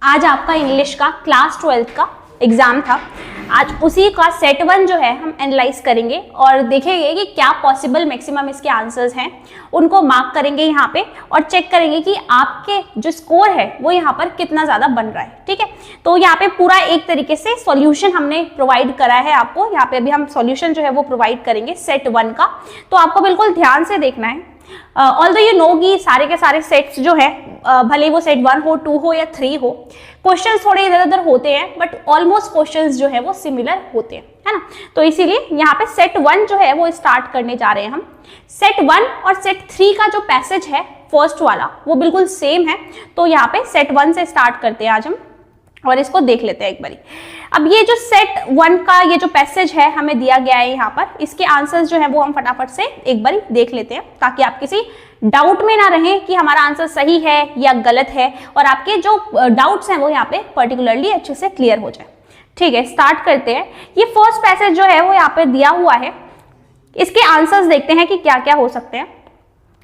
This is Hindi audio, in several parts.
आज आपका इंग्लिश का क्लास 12th का एग्जाम था। आज उसी का सेट 1 जो है हम एनालाइज करेंगे और देखेंगे कि क्या पॉसिबल मैक्सिमम इसके आंसर्स हैं, उनको मार्क करेंगे यहाँ पे और चेक करेंगे कि आपके जो स्कोर है वो यहाँ पर कितना ज्यादा बन रहा है। ठीक है, तो यहाँ पे पूरा एक तरीके से सॉल्यूशन हमने प्रोवाइड करा है आपको। यहाँ पे अभी हम सॉल्यूशन जो है वो प्रोवाइड करेंगे सेट 1 का, तो आपको बिल्कुल ध्यान से देखना है। ऑल्दो यू नो कि सारे के सारे सेट्स जो है भले वो सेट 1 हो, 2 हो या 3 हो, क्वेश्चंस थोड़े इधर उधर होते हैं बट ऑलमोस्ट क्वेश्चंस जो है वो सिमिलर होते हैं, है ना। तो इसीलिए यहाँ पे सेट 1 जो है वो स्टार्ट करने जा रहे हैं हम। सेट 1 और सेट 3 का जो पैसेज है फर्स्ट वाला वो बिल्कुल सेम है, तो यहाँ पे सेट 1 से स्टार्ट करते हैं आज हम और इसको देख लेते हैं एक बारी। अब ये जो सेट 1 का ये जो पैसेज है हमें दिया गया है यहाँ पर, इसके आंसर्स जो है वो हम फटाफट से एक बारी देख लेते हैं ताकि आप किसी डाउट में ना रहें कि हमारा आंसर सही है या गलत है और आपके जो डाउट्स हैं वो यहाँ पे पर्टिकुलरली अच्छे से क्लियर हो जाए। ठीक है, स्टार्ट करते हैं। ये फर्स्ट पैसेज जो है वो यहाँ पे दिया हुआ है, इसके आंसर्स देखते हैं कि क्या क्या हो सकते हैं।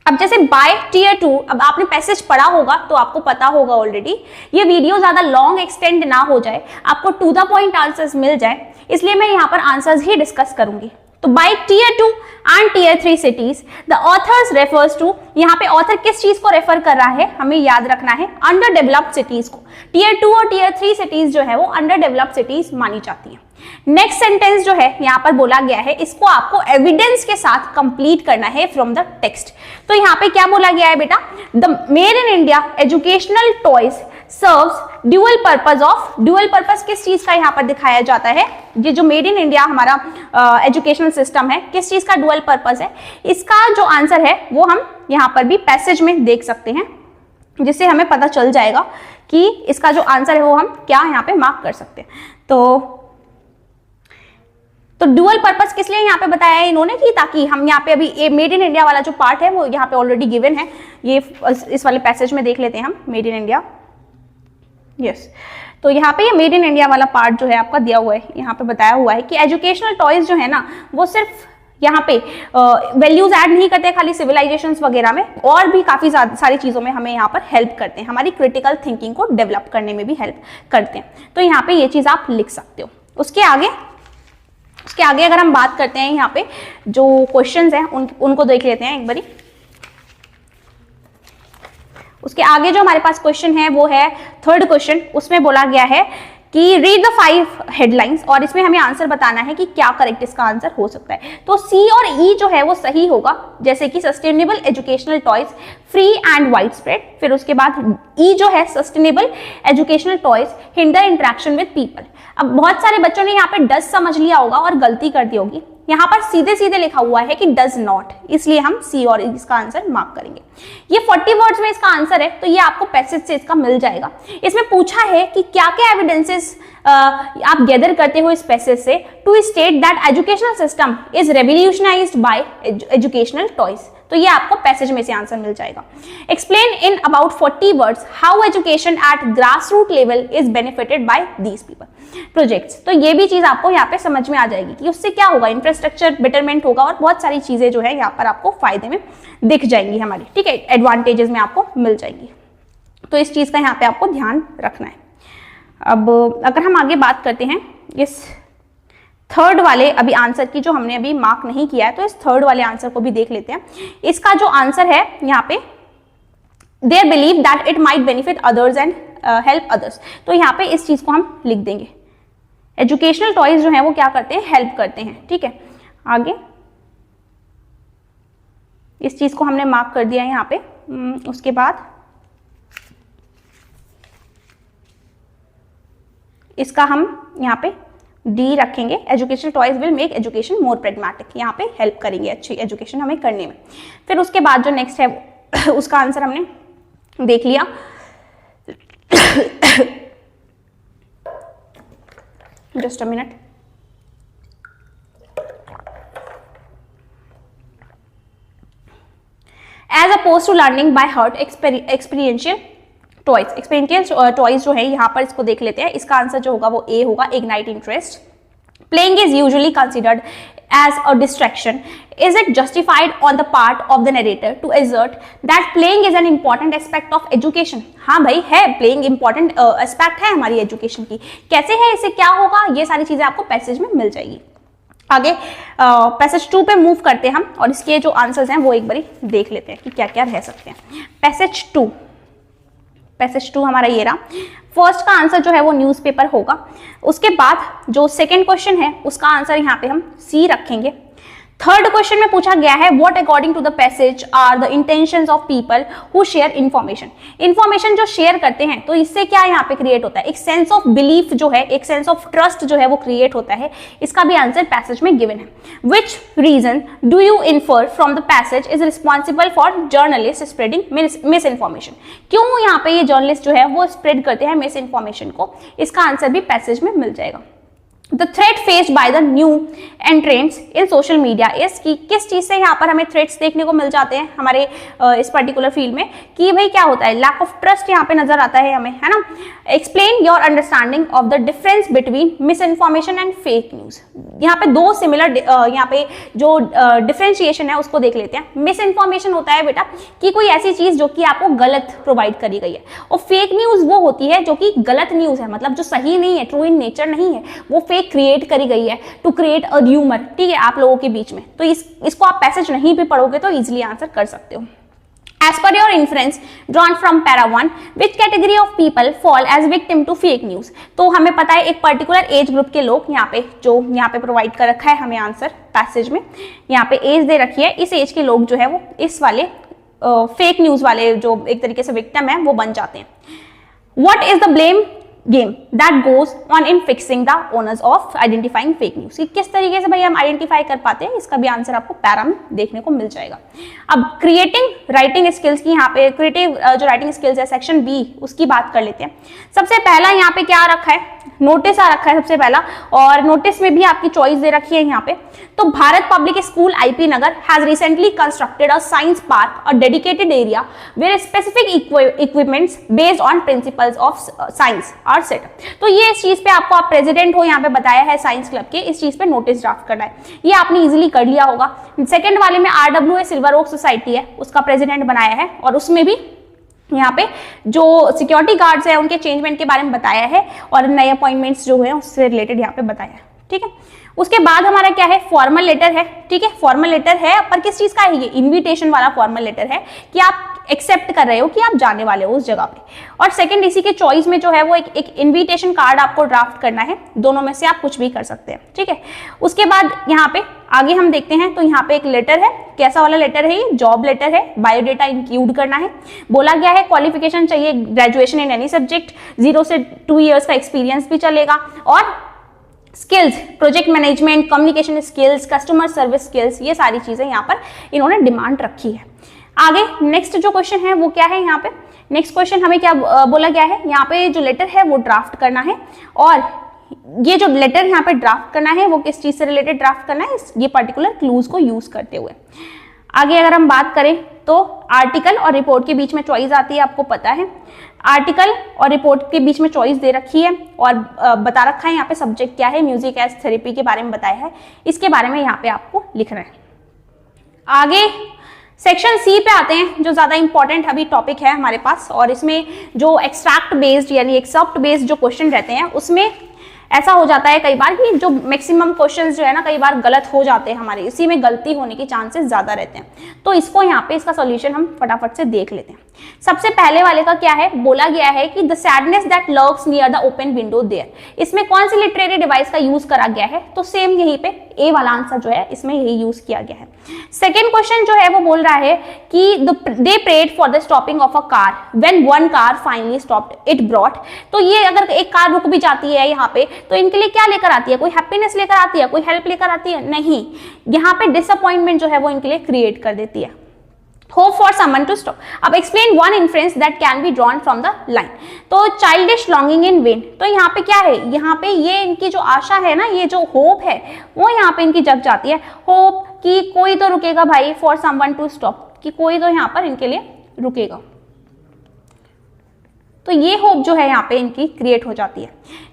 अब जैसे बाय टीयर 2, अब आपने पैसेज पढ़ा होगा तो आपको पता होगा ऑलरेडी, ये वीडियो ज्यादा लॉन्ग एक्सटेंड ना हो जाए, आपको टू द पॉइंट आंसर्स मिल जाए, इसलिए मैं यहाँ पर आंसर्स ही डिस्कस करूंगी। तो by tier 2 and tier 3 cities the authors refers to, यहाँ पे ऑथर किस चीज को रेफर कर रहा है हमें याद रखना है, अंडर डेवलप्ड सिटीज को। टीयर 2 और टीयर 3 सिटीज जो है वो अंडर डेवलप्ड सिटीज मानी जाती है। नेक्स्ट सेंटेंस जो है यहाँ पर बोला गया है, इसको आपको एविडेंस के साथ कंप्लीट करना है फ्रॉम द टेक्स्ट। तो यहाँ पे क्या बोला गया है बेटा, the made in India educational toys serves dual purpose of, dual purpose किस चीज का यहाँ पर दिखाया जाता है, ये जो मेड इन इंडिया हमारा एजुकेशनल सिस्टम है किस चीज का ड्यूअल पर्पस है, इसका जो आंसर है वो हम यहाँ पर भी पैसेज में देख सकते हैं, जिससे हमें पता चल जाएगा कि इसका जो आंसर है वो हम क्या यहाँ पे मार्क कर सकते हैं। तो ड्यूअल पर्पस किस लिए यहाँ पे बताया है इन्होंने कि ताकि हम यहाँ पे अभी मेड इन इंडिया वाला जो पार्ट है वो यहाँ पे ऑलरेडी गिवन है, ये इस वाले पैसेज में देख लेते हैं हम मेड इन इंडिया। यस, तो यहाँ पे ये मेड इन इंडिया वाला पार्ट जो है आपका दिया हुआ है, यहाँ पे बताया हुआ है कि एजुकेशनल टॉयज जो है ना वो सिर्फ यहाँ पे वैल्यूज ऐड नहीं करते खाली सिविलाइजेशंस वगैरह में, और भी काफी सारी चीजों में हमें यहाँ पर हेल्प करते हैं, हमारी क्रिटिकल थिंकिंग को डेवलप करने में भी हेल्प करते हैं। तो यहाँ पे ये चीज आप लिख सकते हो। उसके आगे अगर हम बात करते हैं यहाँ पे जो क्वेश्चंस हैं उनको देख लेते हैं एक बारी। उसके आगे जो हमारे पास क्वेश्चन है वो है थर्ड क्वेश्चन, उसमें बोला गया है कि रीड द 5 हेडलाइंस, और इसमें हमें आंसर बताना है कि क्या करेक्ट इसका आंसर हो सकता है। तो सी और ई जो है वो सही होगा, जैसे कि sustainable educational toys free and wide spread, फिर उसके बाद ई जो है sustainable educational toys hinder interaction with people. अब बहुत सारे बच्चों ने यहाँ पे डज समझ लिया होगा और गलती कर दी होगी, यहाँ पर सीधे सीधे लिखा हुआ है कि डज नॉट, इसलिए हम सी और इसका आंसर मार्क करेंगे। ये 40 वर्ड्स में इसका आंसर है, तो ये आपको पैसेज से इसका मिल जाएगा। इसमें पूछा है कि क्या क्या एविडेंसेस आप गैदर करते हो इस पैसेज से to state that educational system is revolutionised by educational toys, तो ये आपको पैसेज में से आंसर मिल जाएगा। Explain in about 40 words how education at grass root level is benefited by these people projects, तो ये भी चीज आपको यहाँ पे समझ में आ जाएगी कि उससे क्या होगा, इंफ्रास्ट्रक्चर बेटरमेंट होगा और बहुत सारी चीजें जो है यहाँ पर आपको फायदे में दिख जाएंगी हमारी, ठीक है, एडवांटेजेस में आपको मिल जाएंगी। तो इस चीज का यहाँ पे आपको ध्यान रखना है। अब अगर हम आगे बात करते हैं इस थर्ड वाले अभी आंसर की जो हमने अभी मार्क नहीं किया है, तो इस थर्ड वाले आंसर को भी देख लेते हैं। इसका जो आंसर है यहाँ पे there believe that it might benefit others and help others, तो यहाँ पे इस चीज को हम लिख देंगे। एजुकेशनल टॉयज जो है वो क्या करते हैं, हेल्प करते हैं। ठीक है, आगे इस चीज को हमने मार्क कर दिया है यहाँ पे। उसके बाद इसका हम यहाँ पे डी रखेंगे, educational toys will make education more pragmatic, यहाँ पे हेल्प करेंगे अच्छी एजुकेशन हमें करने में। फिर उसके बाद जो नेक्स्ट है उसका आंसर हमने देख लिया। Just a minute. As opposed to learning by heart experiential toys, experiential toys जो है यहाँ पर इसको देख लेते हैं। इसका आंसर जो होगा वो ए होगा, ignite interest, Playing is usually considered as a distraction. Is it justified on the part of the narrator to assert that playing is an important aspect of education? हाँ भाई है, playing important aspect है हमारी education की. कैसे है, इसे क्या होगा, ये सारी चीजें आपको पैसेज में मिल जाएगी. आगे पैसेज 2 पे मूव करते हैं हम और इसके जो आंसर्स हैं वो एक बारी देख लेते हैं कि क्या क्या रह सकते हैं. पैसेज 2 हमारा ये रहा. फर्स्ट का आंसर जो है वो न्यूज़पेपर होगा. उसके बाद जो सेकंड क्वेश्चन है उसका आंसर यहाँ पे हम सी रखेंगे. थर्ड क्वेश्चन में पूछा गया है what according to the passage are the intentions of people who share information. Information जो शेयर करते हैं तो इससे क्या यहाँ पे क्रिएट होता है, एक सेंस ऑफ बिलीफ जो है, एक सेंस ऑफ ट्रस्ट जो है वो क्रिएट होता है. इसका भी आंसर पैसेज में गिवन है. Which reason do you infer from the passage is responsible for journalist spreading misinformation. क्यों यहाँ पे ये जर्नलिस्ट जो है वो स्प्रेड करते हैं मिस इन्फॉर्मेशन को, इसका आंसर भी पैसेज में मिल जाएगा. The threat faced by the new entrants in social media is कि किस चीज से यहाँ पर हमें थ्रेट्स देखने को मिल जाते हैं हमारे इस पर्टिकुलर फील्ड में, कि भाई क्या होता है, लैक ऑफ ट्रस्ट यहाँ पे नजर आता है हमें, है ना. Explain your understanding of the difference between miss information and fake news. यहाँ पे दो सिमिलर यहाँ पे जो डिफरेंशिएशन है उसको देख लेते हैं. मिस इन्फॉर्मेशन होता है बेटा कि कोई ऐसी चीज जो कि आपको गलत प्रोवाइड करी गई है, और फेक न्यूज वो होती है जो कि गलत न्यूज है, मतलब जो सही नहीं है, ट्रू इन नेचर नहीं है, वो फेक क्रिएट करी गई है टू क्रिएट अ र्यूमर. ठीक है, आप लोगों के बीच में. तो इसको आप पैसेज नहीं भी पढ़ोगे तो इजीली आंसर कर सकते हो. As per your inference drawn from para 1, which category of people fall as victim to fake news? तो हमें पता है एक पर्टिकुलर एज ग्रुप के लोग यहाँ पे जो यहाँ पे प्रोवाइड कर रखा है हमें आंसर पैसेज में, यहाँ पे एज दे रखी है. इस एज के लोग जो है वो इस वाले फेक न्यूज वाले जो एक तरीके से विक्टिम है वो बन जाते हैं. What is the blame game that goes on in fixing the owners of identifying fake news. किस तरीके से भाई हम आइडेंटिफाई कर पाते हैं, इसका भी आंसर आपको पैरा में देखने को मिल जाएगा. अब क्रिएटिंग राइटिंग स्किल्स की यहाँ पे क्रिएटिव जो राइटिंग स्किल्स है सेक्शन बी, उसकी बात कर लेते हैं. सबसे पहला यहाँ पे क्या रखा है, नोटिस आ रखा है सबसे पहला, और नोटिस में भी आपकी चॉइस दे रखी है यहाँ पे. तो Bharat Public School IP Nagar has recently constructed a science park, a dedicated area where specific equipments based on principles of science are set. तो ये इस चीज पे आपको, आप प्रेसिडेंट हो यहाँ पे बताया है साइंस क्लब के, इस चीज पे नोटिस ड्राफ्ट करना है. ये आपने इजीली कर लिया होगा. सेकंड वाले में RWA सिल्वर ओक सोसाइटी है, उसका प्रेसिडेंट बनाया है, और उसमें भी यहाँ पे जो सिक्योरिटी गार्ड्स हैं उनके चेंजमेंट के बारे में बताया है, और नए अपॉइंटमेंट्स जो है उससे रिलेटेड यहाँ पे बताया है. ठीक है, उसके बाद हमारा क्या है, फॉर्मल लेटर है. ठीक है, फॉर्मल लेटर है, पर किस चीज का है, ये इन्विटेशन वाला फॉर्मल लेटर है कि आप एक्सेप्ट कर रहे हो कि आप जाने वाले हो उस जगह पे. और सेकंड इसी के चॉइस में जो है वो एक इन्विटेशन कार्ड आपको ड्राफ्ट करना है. दोनों में से आप कुछ भी कर सकते हैं. ठीक है, उसके बाद यहाँ पे आगे हम देखते हैं. तो यहाँ पे एक लेटर है, कैसा वाला लेटर है, ये जॉब लेटर है. बायोडेटा इंक्लूड करना है. बोला गया है क्वालिफिकेशन चाहिए ग्रेजुएशन इन एनी सब्जेक्ट, 0 से 2 ईयर्स का एक्सपीरियंस भी चलेगा, और skills project management, communication skills, customer service skills, ये सारी चीजें यहाँ पर इन्होंने डिमांड रखी है. आगे नेक्स्ट जो क्वेश्चन है वो क्या है, यहाँ पे नेक्स्ट क्वेश्चन हमें क्या बोला गया है, यहाँ पे जो लेटर है वो ड्राफ्ट करना है, और ये जो लेटर यहाँ पे ड्राफ्ट करना है वो किस चीज से रिलेटेड ड्राफ्ट करना है, ये पर्टिकुलर क्लूज को यूज करते हुए. आगे अगर हम बात करें तो आर्टिकल और रिपोर्ट के बीच में चॉइस आती है, आपको पता है. आर्टिकल और रिपोर्ट के बीच में चॉइस दे रखी है, और बता रखा है यहाँ पे सब्जेक्ट क्या है, म्यूजिक एज थेरेपी के बारे में बताया है. इसके बारे में यहाँ पे आपको लिखना है. आगे सेक्शन सी पे आते हैं, जो ज्यादा इंपॉर्टेंट अभी टॉपिक है हमारे पास, और इसमें जो एक्सट्रैक्ट बेस्ड यानी एक्सेप्ट बेस्ड जो क्वेश्चन रहते हैं उसमें ऐसा हो जाता है कई बार कि जो मैक्सिमम क्वेश्चंस जो है ना कई बार गलत हो जाते हैं हमारे, इसी में गलती होने के चांसेस ज्यादा रहते हैं. तो इसको यहाँ पे इसका सॉल्यूशन हम फटाफट से देख लेते हैं. सबसे पहले वाले का क्या है, बोला गया है कि the sadness that lurks near the open window there. इसमें कौन सी लिटरेरी डिवाइस का यूज करा गया है, तो सेम यहीं पे ए वाला आंसर जो है इसमें यही यूज किया गया है. सेकेंड क्वेश्चन जो है वो बोल रहा है कि they prayed for the stopping of a car when one car finally stopped it brought. तो ये अगर एक कार रुक भी जाती है यहाँ पे तो इनके लिए क्या लेकर आती है, कोई हैप्पीनेस लेकर आती है, कोई हेल्प लेकर आती है, नहीं. यहाँ पे डिसअपॉइंटमेंट जो है वो इनके लिए क्रिएट कर देती है. Hope for someone to stop. अब explain one inference that can be drawn from the line. तो चाइल्डिश लॉन्गिंग इन वेन. तो यहाँ पे क्या है, यहाँ पे ये इनकी जो आशा है ना, ये जो होप है वो यहाँ पे इनकी जग जाती है. होप कि कोई तो रुकेगा भाई, फॉर समवन टू स्टॉप, कि कोई तो यहाँ पर इनके लिए रुकेगा. तो ये होप जो है यहाँ पे इनकी क्रिएट हो जाती है.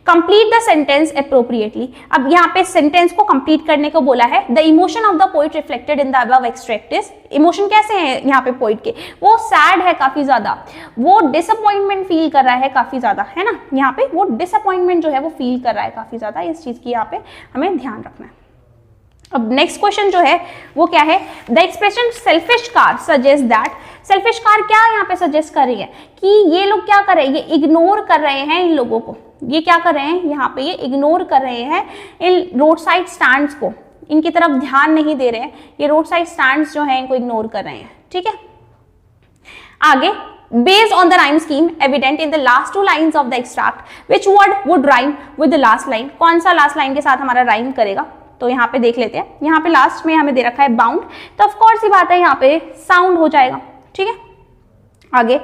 Complete the sentence appropriately. अब यहाँ पे सेंटेंस को कंप्लीट करने को बोला है। The emotion of the poet reflected in the above extract is, emotion कैसे हैं यहाँ पे पोइट के, वो सैड है काफी ज्यादा, वो डिसअपॉइंटमेंट फील कर रहा है काफी ज्यादा, है ना, यहाँ पे वो डिसअपॉइंटमेंट जो है वो फील कर रहा है काफी ज्यादा। इस चीज की यहाँ पे हमें ध्यान रखना है। अब नेक्स्ट क्वेश्चन जो है वो क्या है, the expression selfish car suggest that, selfish car क्या यहाँ पे सजेस्ट कर रही है कि ये लोग क्या कर रहे हैं, ये इग्नोर कर रहे हैं इन लोगों को, ये क्या कर रहे हैं यहाँ पे, ये इग्नोर कर रहे हैं इन रोड साइड स्टैंड्स को, इनकी तरफ ध्यान नहीं दे रहे हैं, ये रोड साइड स्टैंड्स जो है इनको इग्नोर कर रहे हैं, ठीक है। आगे, based on the rhyme scheme evident in the last two lines of the extract, which word would rhyme with the last line, कौन सा लास्ट लाइन के साथ हमारा राइम करेगा, तो यहाँ पे देख लेते हैं। यहाँ पे लास्ट में हमें दे रखा है बाउंड, तो ऑफ कोर्स ही बात है यहाँ पे साउंड हो जाएगा, ठीक है। आगे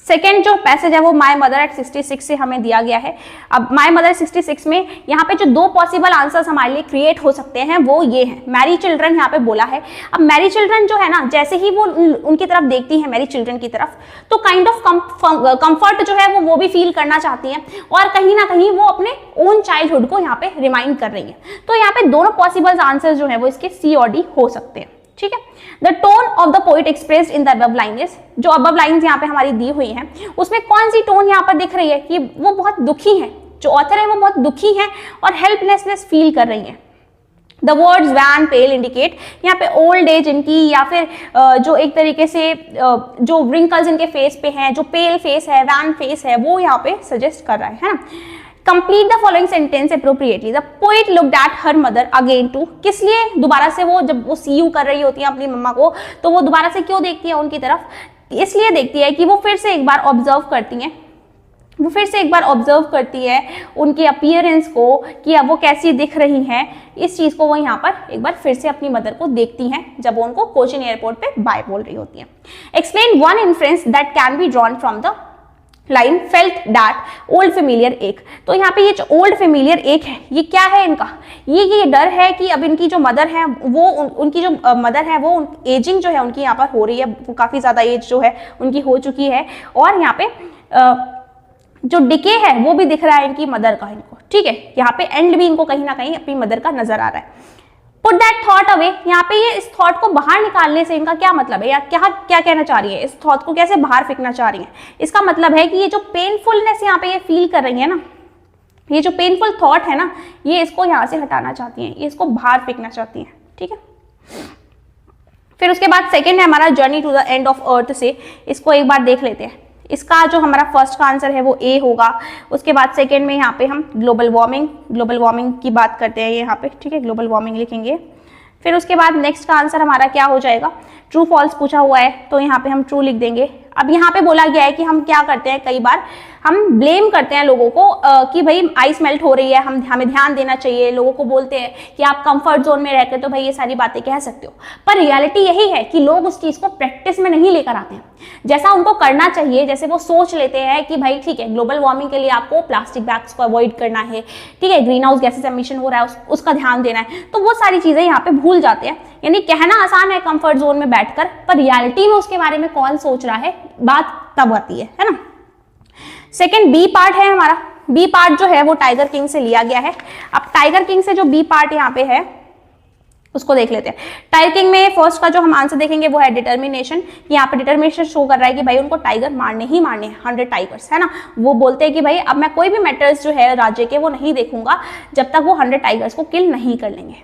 सेकेंड जो पैसेज है वो माय मदर एट 66 से हमें दिया गया है। अब माय मदर 66 में यहाँ पे जो दो पॉसिबल आंसर्स हमारे लिए क्रिएट हो सकते हैं वो ये है, मैरी चिल्ड्रन यहाँ पे बोला है। अब मैरी चिल्ड्रन जो है ना, जैसे ही वो उनकी तरफ देखती है, मैरी चिल्ड्रन की तरफ, तो काइंड ऑफ कंफर्ट जो है वो भी फील करना चाहती हैं और कहीं ना कहीं वो अपने ओन चाइल्डहुड को यहाँ पे रिमाइंड कर रही है। तो यहाँ पे दोनों पॉसिबल आंसर जो है वो इसके सी और डी हो सकते हैं, ठीक है। The tone of the poet expressed in the above line is, जो अबव लाइन्स यहाँ पे हमारी दी हुई हैं उसमें कौन सी टोन यहाँ पर दिख रही है कि वो बहुत दुखी है, जो ऑथर है वो बहुत दुखी है और हेल्पलेसनेस फील कर रही है। The words wan pale indicate, यहाँ पे ओल्ड एज इनकी या फिर जो एक तरीके से जो रिंकल्स इनके फेस पे हैं, जो पेल फेस है, वैन फेस है, वो यहाँ पे सजेस्ट कर रहा है ना। Complete the following sentence appropriately, the poet looked at her mother again to, किस लिए दोबारा से वो जब वो सी यू कर रही होती है अपनी मम्मा को, तो वो दोबारा से क्यों देखती है उनकी तरफ, इसलिए देखती है कि वो फिर से एक बार ऑब्जर्व करती हैं, वो फिर से एक बार ऑब्जर्व करती है उनके अपीयरेंस को कि अब वो कैसी दिख रही हैं। इस चीज को वो यहाँ पर एक बार फिर से अपनी मदर को देखती हैं जब वो उनको कोचिन एयरपोर्ट पे बाय बोल रही होती है। Explain one inference that can be drawn from the line felt that old familiar एक, तो यहाँ पे ये जो ओल्ड फेमिलियर एक है ये क्या है इनका, ये डर है कि अब इनकी जो मदर है वो उनकी जो मदर है वो एजिंग जो है उनकी यहाँ पर हो रही है, वो काफी ज्यादा एज जो है उनकी हो चुकी है और यहाँ पे जो डिके है वो भी दिख रहा है इनकी मदर का इनको, ठीक है। यहाँ पे एंड भी इनको कहीं ना कहीं अपनी मदर का नजर आ रहा है। पुट दैट थॉट अवे, यहाँ पे ये इस थॉट को बाहर निकालने से इनका क्या मतलब है या क्या क्या कहना चाह रही है, इस थॉट को कैसे बाहर फेंकना चाह रही है। इसका मतलब है कि ये जो पेनफुलनेस यहाँ पे ये फील कर रही है ना, ये जो पेनफुल थॉट है ना, ये इसको यहाँ से हटाना चाहती हैं, ये इसको बाहर फेंकना चाहती हैं, ठीक है। फिर उसके बाद सेकेंड है हमारा journey to the end of earth से, इसको एक बार देख लेते हैं। इसका जो हमारा फर्स्ट का आंसर है वो ए होगा। उसके बाद सेकंड में यहाँ पे हम ग्लोबल वार्मिंग की बात करते हैं यहाँ पे, ठीक है, ग्लोबल वार्मिंग लिखेंगे। फिर उसके बाद नेक्स्ट का आंसर हमारा क्या हो जाएगा, ट्रू फॉल्स पूछा हुआ है तो यहाँ पे हम ट्रू लिख देंगे। अब यहाँ पे बोला गया है कि हम क्या करते हैं, कई बार हम ब्लेम करते हैं लोगों को कि भाई आइस मेल्ट हो रही है, हमें ध्यान देना चाहिए, लोगों को बोलते हैं कि आप कंफर्ट जोन में रहकर तो भाई ये सारी बातें कह सकते हो, पर रियलिटी यही है कि लोग उस चीज को प्रैक्टिस में नहीं लेकर आते हैं जैसा उनको करना चाहिए। जैसे वो सोच लेते हैं कि भाई ठीक है, ग्लोबल वार्मिंग के लिए आपको प्लास्टिक बैग्स को अवॉइड करना है, ठीक है, ग्रीन हाउस गैसेस एमिशन हो रहा है उसका ध्यान देना है, तो वो सारी चीजें यहाँ पे भूल जाते हैं। यानी कहना आसान है कंफर्ट जोन में बैठकर, पर रियलिटी में उसके बारे में कौन सोच रहा है, बात तब आती है ना। सेकेंड बी पार्ट है हमारा, बी पार्ट जो है वो टाइगर किंग से लिया गया है। अब टाइगर किंग से जो बी पार्ट यहाँ पे है उसको देख लेते हैं। टाइगर किंग में फर्स्ट का जो हम आंसर देखेंगे वो है डिटर्मिनेशन। यहाँ पे डिटर्मिनेशन शो कर रहा है कि भाई उनको टाइगर मारने ही मारने हैं, 100 टाइगर्स, है ना। वो बोलते हैं कि भाई अब मैं कोई भी मैटर्स जो है राज्य के वो नहीं देखूंगा जब तक वो 100 टाइगर्स को किल नहीं कर लेंगे।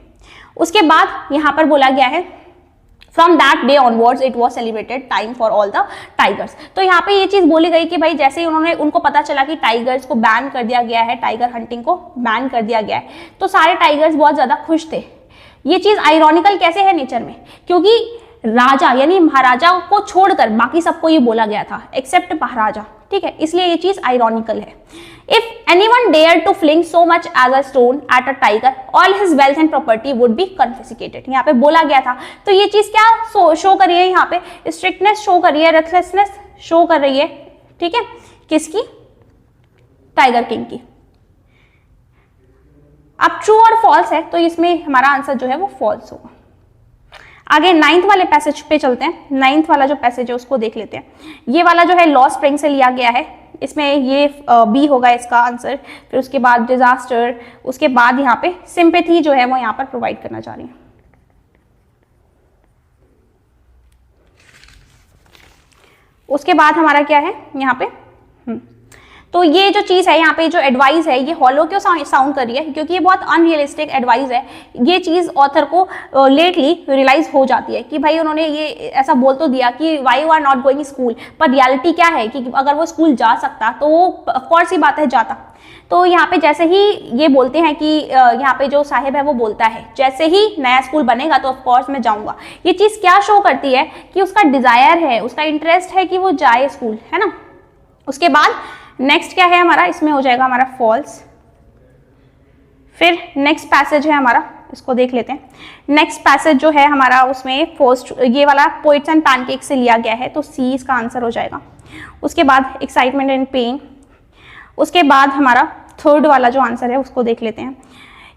उसके बाद यहाँ पर बोला गया है from that day onwards it was celebrated time for all the tigers. तो यहाँ पे ये चीज बोली गई कि भाई जैसे ही उनको पता चला कि टाइगर्स को बैन कर दिया गया है, टाइगर हंटिंग को बैन कर दिया गया है, तो सारे टाइगर्स बहुत ज्यादा खुश थे। ये चीज आयरॉनिकल कैसे है नेचर में, क्योंकि राजा यानी महाराजा को छोड़कर बाकी सबको ये बोला गया था एक्सेप्ट महाराजा, ठीक है, इसलिए ये चीज आयरॉनिकल है। If anyone dare to fling so much as a stone at a tiger all his wealth and property would be confiscated, यहाँ पे बोला गया था। तो ये चीज क्या शो कर रही है, यहाँ पे स्ट्रिक्टनेस शो कर रही है, रेथलेसनेस शो कर रही है, ठीक है, किसकी, टाइगर किंग की। अब ट्रू और फॉल्स है तो इसमें हमारा आंसर जो है वो फॉल्स होगा। आगे 9th वाले पैसेज पे चलते हैं। 9th वाला जो पैसेज है उसको देख लेते हैं। ये वाला जो है लॉ स्प्रिंग से लिया गया है, इसमें ये बी होगा इसका आंसर। फिर उसके बाद डिजास्टर, उसके बाद यहाँ पे सिंपैथी जो है वो यहाँ पर प्रोवाइड करना चाह रही है। उसके बाद हमारा क्या है यहाँ पे, तो ये जो चीज़ है यहाँ पे जो एडवाइस है ये हॉलो क्यों साउंड कर रही है, क्योंकि ये बहुत अनरियलिस्टिक एडवाइस है। ये चीज़ ऑथर को लेटली रियलाइज हो जाती है कि भाई उन्होंने ये ऐसा बोल तो दिया कि why you are not going school, पर रियलिटी क्या है कि अगर वो स्कूल जा सकता तो वो ऑफकोर्स ही बात है जाता। तो यहाँ पे जैसे ही ये बोलते हैं कि यहाँ पे जो साहिब है वो बोलता है जैसे ही नया स्कूल बनेगा तो ऑफकोर्स मैं जाऊंगा, ये चीज़ क्या शो करती है कि उसका डिजायर है, उसका इंटरेस्ट है कि वो जाए स्कूल, है ना। उसके बाद नेक्स्ट क्या है हमारा, इसमें हो जाएगा हमारा फॉल्स। फिर नेक्स्ट पैसेज है हमारा, इसको देख लेते हैं। नेक्स्ट पैसेज जो है हमारा उसमें फर्स्ट ये वाला पोइट्स एंड पैनकेक से लिया गया है, तो सी इसका आंसर हो जाएगा। उसके बाद एक्साइटमेंट एंड पेन। उसके बाद हमारा थर्ड वाला जो आंसर है उसको देख लेते हैं।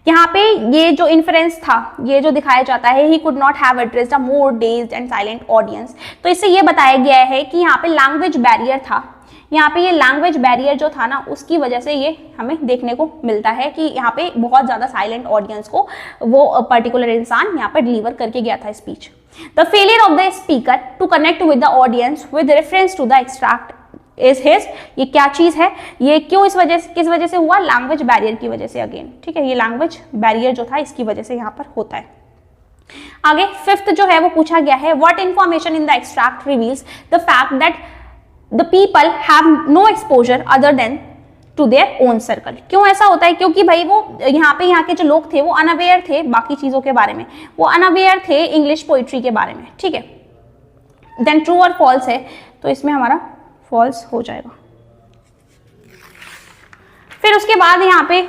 यहाँ पे ये जो इन्फ्रेंस था, ये जो दिखाया जाता है he could not have addressed a more dazed and silent audience, तो इससे ये बताया गया है कि यहाँ पे लैंग्वेज बैरियर था। यहाँ पे ये लैंग्वेज बैरियर जो था ना उसकी वजह से ये हमें देखने को मिलता है कि यहाँ पे बहुत ज्यादा साइलेंट ऑडियंस को वो पर्टिकुलर इंसान यहाँ पे डिलीवर करके गया था speech. The failure of the speaker to connect with the audience with reference to the extract is his, ये क्या चीज है, ये क्यों इस वजह से, किस वजह से हुआ, लैंग्वेज बैरियर की वजह से। अगेन ठीक है, ये लैंग्वेज बैरियर जो था इसकी वजह से यहाँ पर होता है। आगे फिफ्थ जो है वो पूछा गया है, what information in the extract reveals the fact that the people have no exposure other than to their own circle. क्यों ऐसा होता है, क्योंकि भाई वो यहाँ के जो लोग थे वो अनअवेयर थे बाकी चीजों के बारे में, वो अनअवेयर थे इंग्लिश पोइट्री के बारे में। ठीक है, देन ट्रू और फॉल्स है, तो इसमें हमारा फॉल्स हो जाएगा। फिर उसके बाद यहाँ पे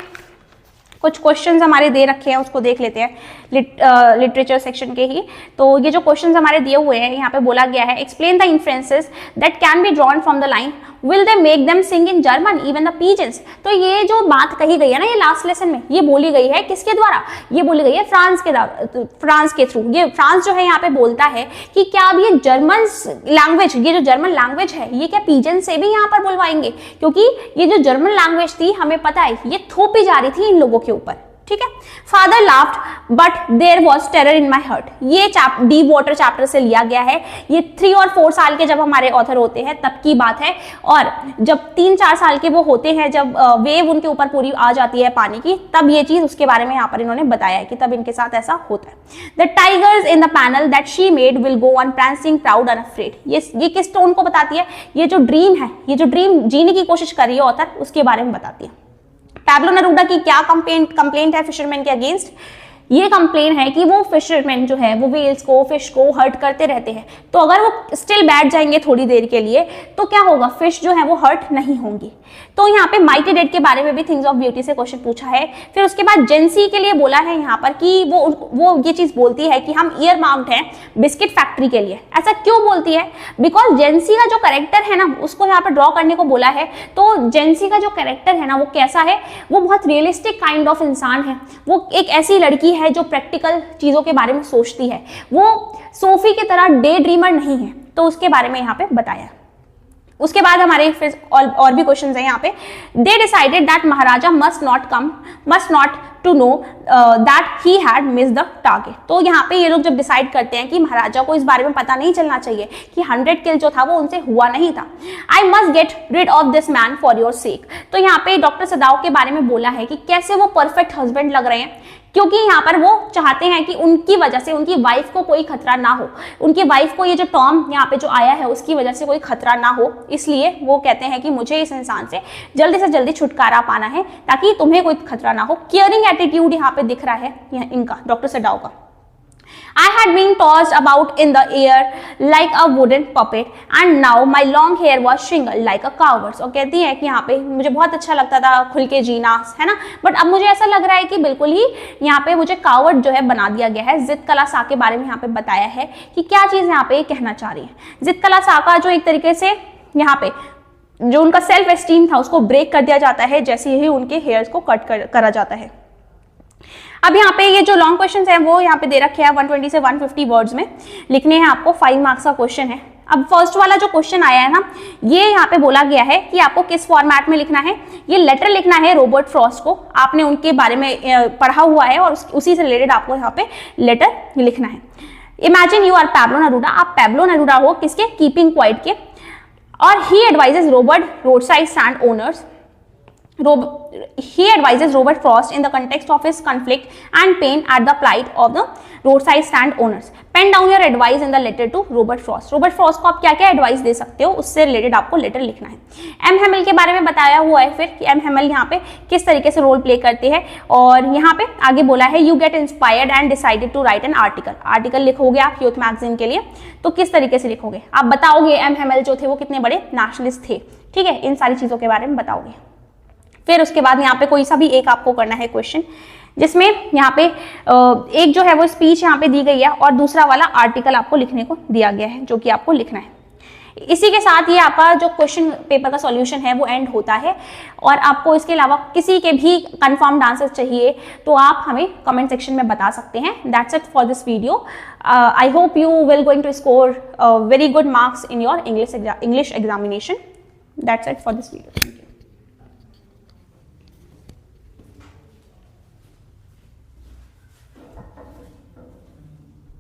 कुछ क्वेश्चंस हमारे दे रखे हैं, उसको देख लेते हैं लिटरेचर सेक्शन के ही। तो ये जो क्वेश्चंस हमारे दिए हुए हैं यहाँ पे बोला गया है, explain the inferences that can be drawn from the line, will they make them sing in German even the pigeons. तो ये जो बात कही गई है ना, ये लास्ट लेसन में ये बोली गई है किसके द्वारा, ये बोली गई है फ्रांस के थ्रू। ये फ्रांस जो है यहाँ पे बोलता है कि क्या अब ये जर्मन लैंग्वेज, ये जो जर्मन लैंग्वेज है ये क्या पीजन से भी यहाँ पर बुलवाएंगे, क्योंकि ये जो जर्मन लैंग्वेज थी हमें पता है ये थोपी जा रही थी इन लोगों के ऊपर। ठीक है, father laughed but there was terror in my heart, ये डीप वाटर चैप्टर से लिया गया है। ये 3 और 4 साल के जब हमारे ऑथर होते हैं तब की बात है, और जब 3-4 साल के वो होते हैं, जब वेव उनके ऊपर पूरी आ जाती है पानी की, तब ये चीज उसके बारे में यहाँ पर इन्होंने बताया है कि तब इनके साथ ऐसा होता है। The tigers in the panel that she made will go on prancing proud and afraid, ये किस टोन को बताती है, ये जो ड्रीम है, ये जो ड्रीम जीने की कोशिश कर रही है ऑथर, उसके बारे में बताती है। पैब्लो नेरूदा की क्या कंप्लेंट है फिशरमैन के अगेंस्ट, ये कंप्लेन है कि वो फिशरमैन जो है वो व्हेल्स को, फिश को हर्ट करते रहते हैं, तो अगर वो स्टिल बैठ जाएंगे थोड़ी देर के लिए तो क्या होगा, फिश जो है वो हर्ट नहीं होंगी। तो यहाँ पे माइटी डेड के बारे में भी थिंग्स ऑफ ब्यूटी से क्वेश्चन पूछा है। फिर उसके बाद जेंसी के लिए बोला है यहाँ पर कि वो ये चीज बोलती है कि हम ईयर माउंट हैं बिस्किट फैक्ट्री के लिए। ऐसा क्यों बोलती है, बिकॉज जेंसी का जो कैरेक्टर है ना उसको यहाँ पर ड्रॉ करने को बोला है। तो जेंसी का जो कैरेक्टर है ना वो कैसा है, वो बहुत रियलिस्टिक काइंड ऑफ इंसान है, वो एक ऐसी लड़की है जो प्रैक्टिकल चीजों के बारे में सोचती है, वो सोफी की तरह डे ड्रीमर नहीं है, तो उसके बारे में यहाँ पे बताया। उसके बाद हमारे फिर और भी क्वेश्चंस हैं यहाँ पे। They decided that Maharaja must not to know that he had miss the target. तो यहाँ पे ये लोग जब डिसाइड करते हैं कि महाराजा को इस बारे में पता नहीं चलना चाहिए कि 100 किल जो था वो उनसे हुआ नहीं था। I must get rid of this man for your sake. तो यहाँ पे डॉक्टर सदाव के बारे में बोला है कि कैसे वो परफेक्ट हस्बैंड लग रहे हैं, क्योंकि यहाँ पर वो चाहते हैं कि उनकी वजह से उनकी वाइफ को कोई खतरा ना हो, उनकी वाइफ को ये जो टॉम यहाँ पे जो आया है उसकी वजह से कोई खतरा ना हो, इसलिए वो कहते हैं कि मुझे इस इंसान से जल्दी छुटकारा पाना है ताकि तुम्हें कोई खतरा ना हो। केयरिंग एटीट्यूड यहाँ पे दिख रहा है इनका, डॉक्टर सदाव का। I had been tossed about in the air like a wooden puppet and now my long hair was shingled like a coward's। और कहती है कि यहाँ पे मुझे बहुत अच्छा लगता था खुल के जीना, है ना, बट अब मुझे ऐसा लग रहा है कि बिल्कुल ही यहाँ पे मुझे कावर्ड जो है बना दिया गया है। जिद कला सा के बारे में यहाँ पे बताया है कि क्या चीज यहाँ पे कहना चाह रही है। जिद कला सा का जो एक तरीके से यहाँ पे जो उनका सेल्फ एस्टीम था उसको ब्रेक कर दिया जाता है जैसे ही उनके हेयर्स को कट करा जाता है। अब यहाँ पे ये जो लॉन्ग क्वेश्चन है वो यहाँ पे दे रखे हैं 120 से 150 वर्ड्स में लिखने हैं आपको। 5 मार्क्स का क्वेश्चन है। अब फर्स्ट वाला जो क्वेश्चन आया है ना, ये यहाँ पे बोला गया है कि आपको किस फॉर्मेट में लिखना है। ये लेटर लिखना है रॉबर्ट फ्रॉस्ट को, आपने उनके बारे में पढ़ा हुआ है और उसी से रिलेटेड आपको यहाँ पे लेटर लिखना है। Imagine you are Pablo Neruda, आप पैब्लो नेरूदा हो किसके, कीपिंग क्वाइट के, और he advises Robert roadside stand owners, he advises Robert Frost in the context of his conflict and pain at the plight of the roadside stand owners. Pen down your advice in the letter to Robert Frost. Robert Frost को आप क्या क्या एडवाइस दे सकते हो, उससे रिलेटेड आपको लेटर लिखना है। एम हेमल के बारे में बताया हुआ है फिर कि एम हेमल यहाँ पे किस तरीके से रोल प्ले करते हैं, और यहाँ पे आगे बोला है you get inspired and decided to write an article. Article लिखोगे आप यूथ मैगजीन के लिए, तो किस तरीके से लिखोगे, आप बताओगे एम हेमल जो थे वो कितने बड़े नेशनलिस्ट थे, ठीक है, इन सारी चीजों के बारे में बताओगे। फिर उसके बाद यहाँ पे कोई सा भी एक आपको करना है क्वेश्चन, जिसमें यहाँ पे एक जो है वो स्पीच यहाँ पे दी गई है और दूसरा वाला आर्टिकल आपको लिखने को दिया गया है, जो कि आपको लिखना है। इसी के साथ ये आपका जो क्वेश्चन पेपर का सॉल्यूशन है वो एंड होता है। और आपको इसके अलावा किसी के भी कंफर्म्ड आंसर चाहिए तो आप हमें कमेंट सेक्शन में बता सकते हैं। That's it for this video. I hope you will going to score very good marks in your English examination. That's it for this video.